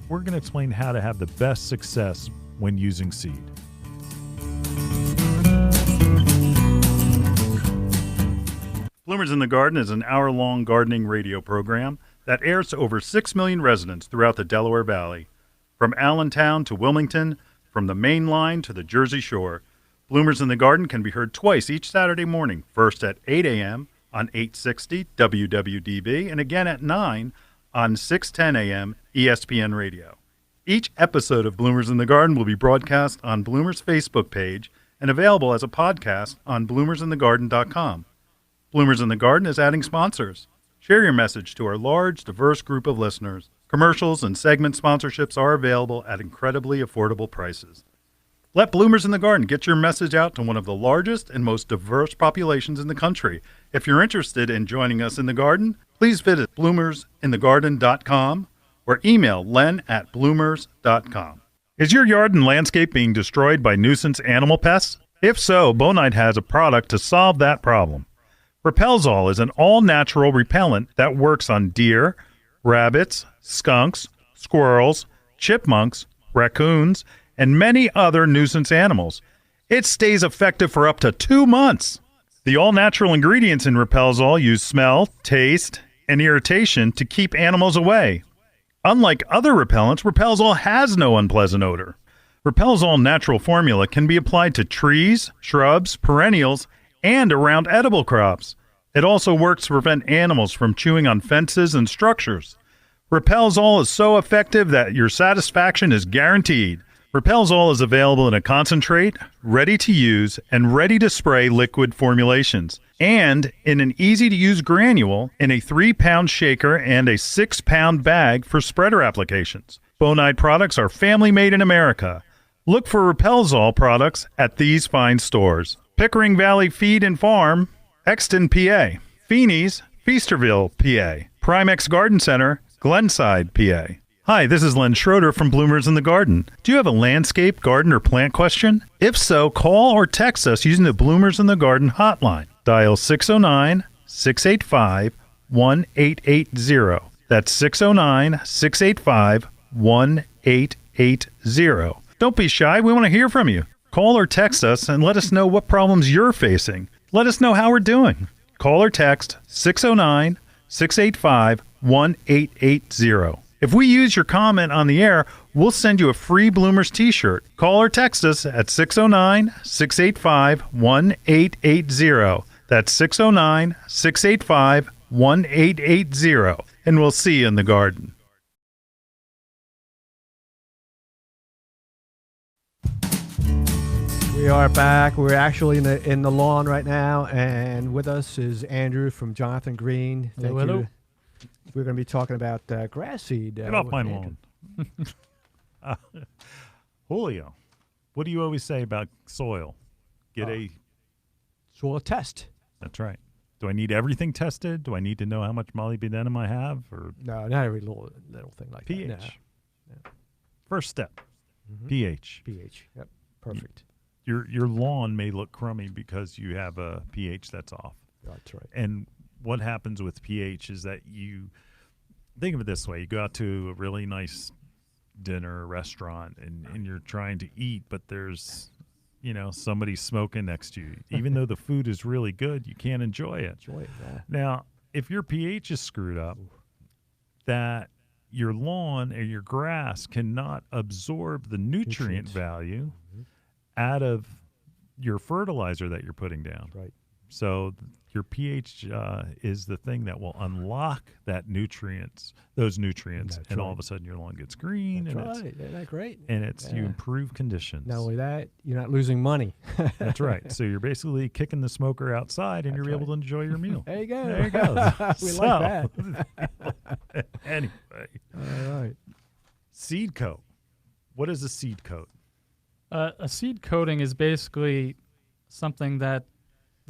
we're going to explain how to have the best success when using seed. Bloomers in the Garden is an hour-long gardening radio program that airs to over 6 million residents throughout the Delaware Valley. From Allentown to Wilmington, from the Main Line to the Jersey Shore, Bloomers in the Garden can be heard twice each Saturday morning, first at 8 a.m. on 860 WWDB and again at 9 on 610 a.m. ESPN Radio. Each episode of Bloomers in the Garden will be broadcast on Bloomers' Facebook page and available as a podcast on bloomersinthegarden.com. Bloomers in the Garden is adding sponsors. Share your message to our large, diverse group of listeners. Commercials and segment sponsorships are available at incredibly affordable prices. Let Bloomers in the Garden get your message out to one of the largest and most diverse populations in the country. If you're interested in joining us in the garden, please visit bloomersinthegarden.com or email len@bloomers.com. Is your yard and landscape being destroyed by nuisance animal pests? If so, Bonide has a product to solve that problem. Repelzol is an all-natural repellent that works on deer, rabbits, skunks, squirrels, chipmunks, raccoons, and many other nuisance animals. It stays effective for up to 2 months. The all-natural ingredients in Repelzol use smell, taste, and irritation to keep animals away. Unlike other repellents, Repelzol has no unpleasant odor. Repelzol natural formula can be applied to trees, shrubs, perennials, and around edible crops. It also works to prevent animals from chewing on fences and structures. Repelzol is so effective that your satisfaction is guaranteed. Repelzol is available in a concentrate, ready-to-use, and ready-to-spray liquid formulations, and in an easy-to-use granule in a 3-pound shaker and a 6-pound bag for spreader applications. Bonide products are family-made in America. Look for Repelzol products at these fine stores: Pickering Valley Feed and Farm, Exton, PA; Feeney's, Feasterville, PA; Primex Garden Center, Glenside, PA. Hi, this is Len Schroeder from Bloomers in the Garden. Do you have a landscape, garden, or plant question? If so, call or text us using the Bloomers in the Garden hotline. Dial 609-685-1880. That's 609-685-1880. Don't be shy. We want to hear from you. Call or text us and let us know what problems you're facing. Let us know how we're doing. Call or text 609-685-1880. If we use your comment on the air, we'll send you a free Bloomers t-shirt. Call or text us at 609-685-1880. That's 609-685-1880. And we'll see you in the garden. We are back. We're actually in the lawn right now, and with us is Andrew from Jonathan Green. Thank you. We're going to be talking about grass seed. Get off my lawn. Julio, what do you always say about soil? Get a soil test. That's right. Do I need everything tested? Do I need to know how much molybdenum I have? Or no, not every little thing like pH. that. No. Yeah. First step, pH. pH. Yep. Perfect. Your lawn may look crummy because you have a pH that's off. That's right. And what happens with pH is that you think of it this way: you go out to a really nice dinner or restaurant, and you're trying to eat, but there's somebody smoking next to you. Even though the food is really good, you can't enjoy it. Yeah. Now, if your pH is screwed up, that your lawn or your grass cannot absorb the nutrient value out of your fertilizer that you're putting down. Right. So your pH is the thing that will unlock those nutrients, and all of a sudden your lawn gets green. Isn't that great? And you improve conditions. Not only that, you're not losing money. That's right. So you're basically kicking the smoker outside, and you're able to enjoy your meal. There you go. There you go. We like that. Anyway. All right. Seed coat. What is a seed coat? A seed coating is basically something that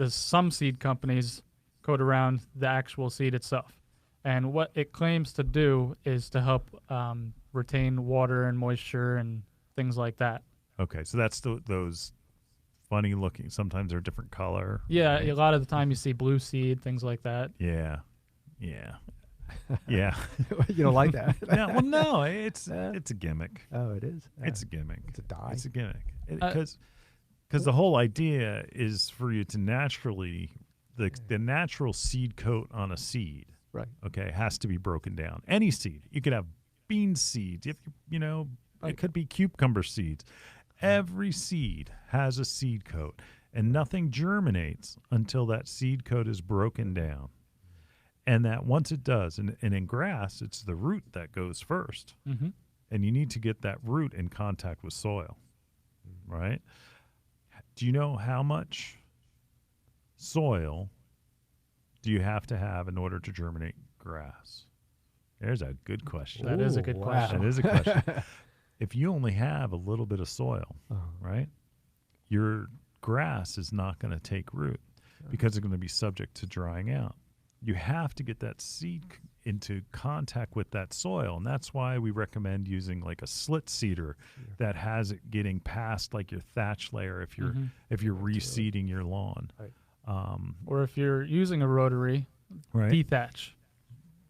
some seed companies coat around the actual seed itself. And what it claims to do is to help retain water and moisture and things like that. Okay, so that's those funny looking. Sometimes they're different color. Yeah, right? a lot of the time you see blue seed, things like that. Yeah, yeah, yeah. You don't like that? Yeah. Well, no, it's a gimmick. Oh, it is. It's a gimmick. It's a dye. It's a gimmick because the whole idea is for you to naturally the natural seed coat on a seed. Right. Okay, has to be broken down. Any seed. You could have bean seeds. If it could be cucumber seeds. Every seed has a seed coat, and nothing germinates until that seed coat is broken down. And that once it does, and in grass, it's the root that goes first. Mm-hmm. And you need to get that root in contact with soil, right? Do you know how much soil do you have to have in order to germinate grass? There's a good question. That is a good question. That is a question. If you only have a little bit of soil, right, your grass is not going to take root because it's going to be subject to drying out. You have to get that seed into contact with that soil, and that's why we recommend using like a slit seeder that has it getting past like your thatch layer if you're reseeding your lawn. Right. Or if you're using a rotary, Right. dethatch.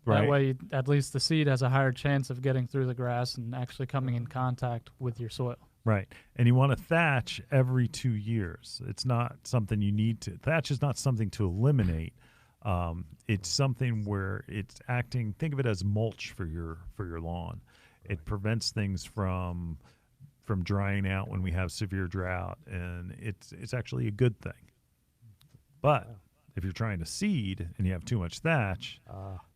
Right. That way, at least the seed has a higher chance of getting through the grass and actually coming in contact with your soil. Right. And you want to thatch every 2 years. It's not something you need to. Thatch is not something to eliminate. It's something where it's acting. Think of it as mulch for your lawn. It prevents things from drying out when we have severe drought, and it's actually a good thing. But if you're trying to seed and you have too much thatch,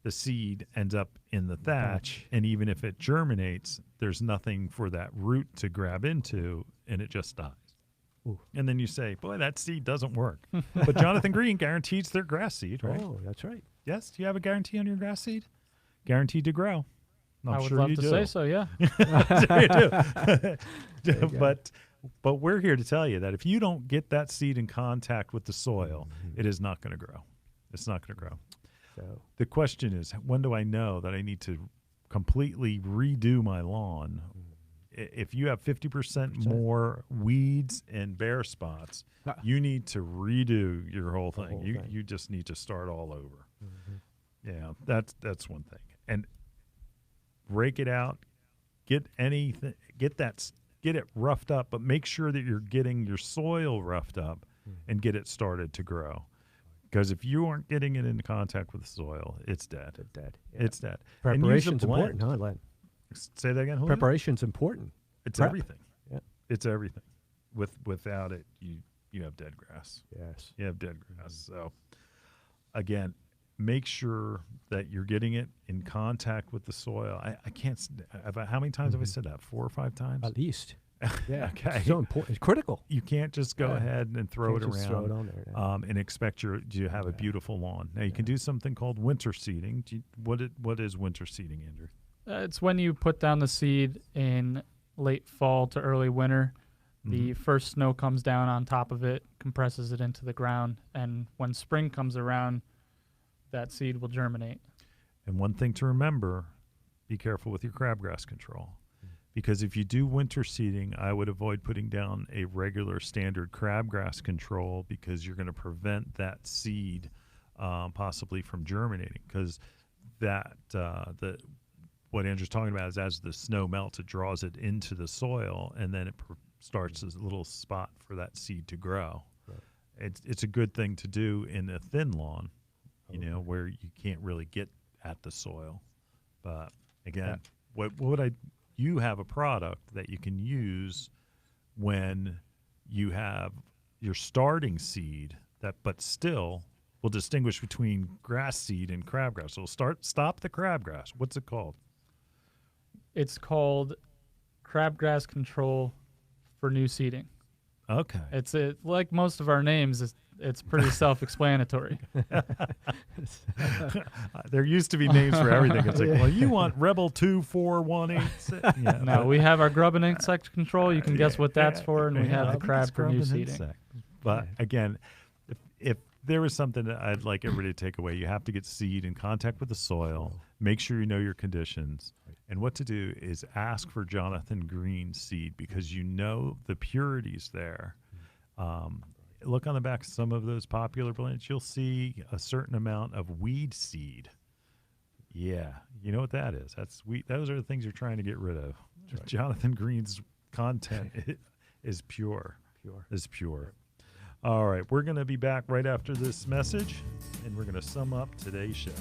the seed ends up in the thatch, and even if it germinates, there's nothing for that root to grab into, and it just dies. Ooh. And then you say, boy, that seed doesn't work. But Jonathan Green guarantees their grass seed, right? Oh, that's right. Yes? Do you have a guarantee on your grass seed? Guaranteed to grow. I'm I would sure love you to do. say so, yeah. Sure you do. But we're here to tell you that if you don't get that seed in contact with the soil, it is not going to grow. It's not going to grow. So The question is, when do I know that I need to completely redo my lawn? If you have 50% more weeds and bare spots, you need to redo your whole thing. You just need to start all over. Yeah, that's one thing. And rake it out, get it roughed up, but make sure that you're getting your soil roughed up and get it started to grow. Because if you aren't getting it into contact with the soil, it's dead. it's dead. It's dead. Preparation's And use a blend. important, huh, Len? Say that again. Julio? Preparation's important. It's Prep. everything. Yeah. It's everything. Without it, you have dead grass. Yes. You have dead grass. So again, make sure that you're getting it in contact with the soil. I can't. How many times have I said that? 4 or 5 times? At least. Yeah. Okay. It's so important. It's critical. You can't just go ahead and throw it Can't just around throw it on there. and expect you to have a beautiful lawn. Now you can do something called winter seeding. What is winter seeding, Andrew? It's when you put down the seed in late fall to early winter. The first snow comes down on top of it, compresses it into the ground, and when spring comes around, that seed will germinate. And one thing to remember, be careful with your crabgrass control. Because if you do winter seeding, I would avoid putting down a regular standard crabgrass control because you're going to prevent that seed possibly from germinating. Because what Andrew's talking about is as the snow melts, it draws it into the soil, and then it starts as a little spot for that seed to grow. Right. It's a good thing to do in a thin lawn, where you can't really get at the soil. But again, you have a product that you can use when you have your starting seed but still will distinguish between grass seed and crabgrass. So stop the crabgrass. What's it called? It's called crabgrass control for new seeding. Okay. It's like most of our names. It's pretty self-explanatory. There used to be names for everything. It's like, well, you want Rebel 24186. Yeah, no, we have our grub and insect control. You can guess what that's for, and we have the crab for new seeding. But again, if there was something that I'd like everybody to take away, you have to get seed in contact with the soil. Make sure you know your conditions, And what to do is ask for Jonathan Green seed because you know the purity's there. Look on the back of some of those popular blends. You'll see a certain amount of weed seed. Yeah, you know what that is. That's wheat. Those are the things you're trying to get rid of. Right. Jonathan Green's content is pure. Is pure. All right, we're going to be back right after this message, and we're going to sum up today's show.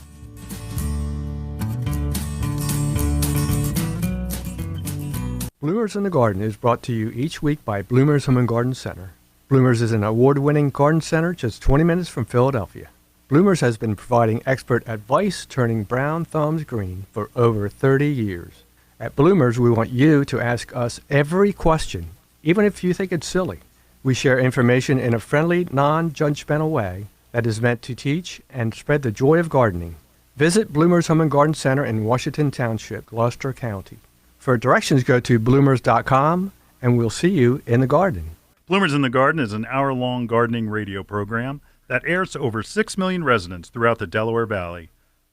Bloomers in the Garden is brought to you each week by Bloomers Home and Garden Center. Bloomers is an award-winning garden center just 20 minutes from Philadelphia. Bloomers has been providing expert advice turning brown thumbs green for over 30 years. At Bloomers, we want you to ask us every question, even if you think it's silly. We share information in a friendly, non-judgmental way that is meant to teach and spread the joy of gardening. Visit Bloomers Home and Garden Center in Washington Township, Gloucester County. For directions, go to bloomers.com, and we'll see you in the garden. Bloomers in the Garden is an hour-long gardening radio program that airs to over 6 million residents throughout the Delaware Valley.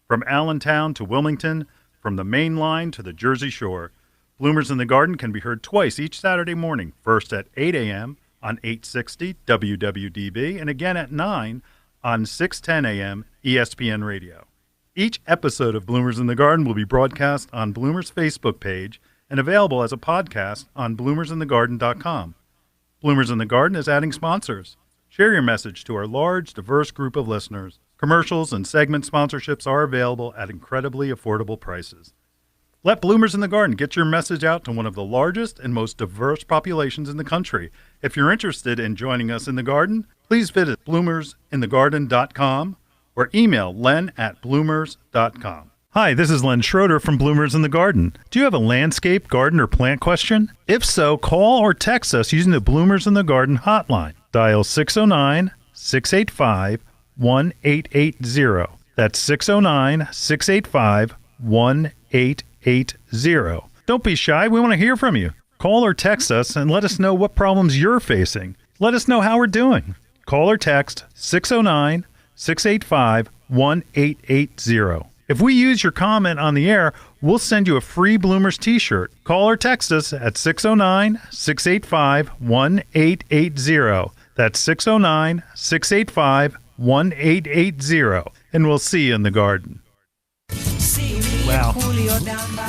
From Allentown to Wilmington, from the Main Line to the Jersey Shore, Bloomers in the Garden can be heard twice each Saturday morning, first at 8 a.m. on 860 WWDB and again at 9 on 610 a.m. ESPN Radio. Each episode of Bloomers in the Garden will be broadcast on Bloomers' Facebook page and available as a podcast on bloomersinthegarden.com. Bloomers in the Garden is adding sponsors. Share your message to our large, diverse group of listeners. Commercials and segment sponsorships are available at incredibly affordable prices. Let Bloomers in the Garden get your message out to one of the largest and most diverse populations in the country. If you're interested in joining us in the garden, please visit bloomersinthegarden.com or email len@bloomers.com. Hi, this is Len Schroeder from Bloomers in the Garden. Do you have a landscape, garden, or plant question? If so, call or text us using the Bloomers in the Garden hotline. Dial 609-685-1880. That's 609-685-1880. Don't be shy. We want to hear from you. Call or text us and let us know what problems you're facing. Let us know how we're doing. Call or text 609-685-1880. If we use your comment on the air, we'll send you a free Bloomers t-shirt. Call or text us at 609-685-1880. That's 609-685-1880. And we'll see you in the garden. Wow.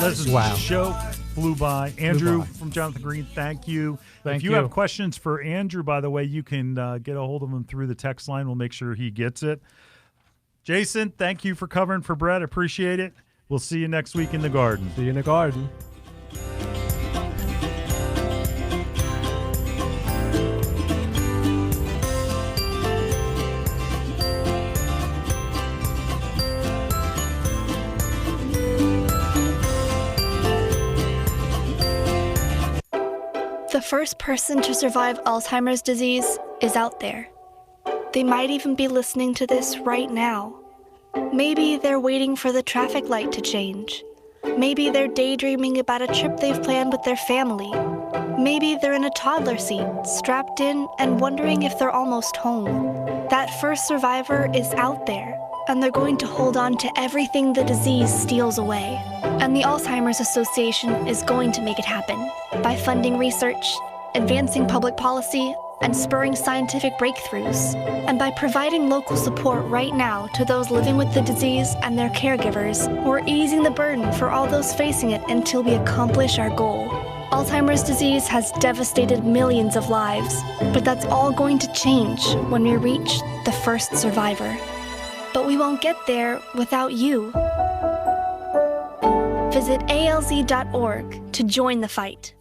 Listen, wow. The show flew by. Andrew from Jonathan Green, thank you. If you have questions for Andrew, by the way, you can get a hold of him through the text line. We'll make sure he gets it. Jason, thank you for covering for Brett. Appreciate it. We'll see you next week in the garden. See you in the garden. The first person to survive Alzheimer's disease is out there. They might even be listening to this right now. Maybe they're waiting for the traffic light to change. Maybe they're daydreaming about a trip they've planned with their family. Maybe they're in a toddler seat, strapped in and wondering if they're almost home. That first survivor is out there, and they're going to hold on to everything the disease steals away. And the Alzheimer's Association is going to make it happen by funding research, advancing public policy, and spurring scientific breakthroughs, and by providing local support right now to those living with the disease and their caregivers, we're easing the burden for all those facing it until we accomplish our goal. Alzheimer's disease has devastated millions of lives, but that's all going to change when we reach the first survivor. But we won't get there without you. Visit alz.org to join the fight.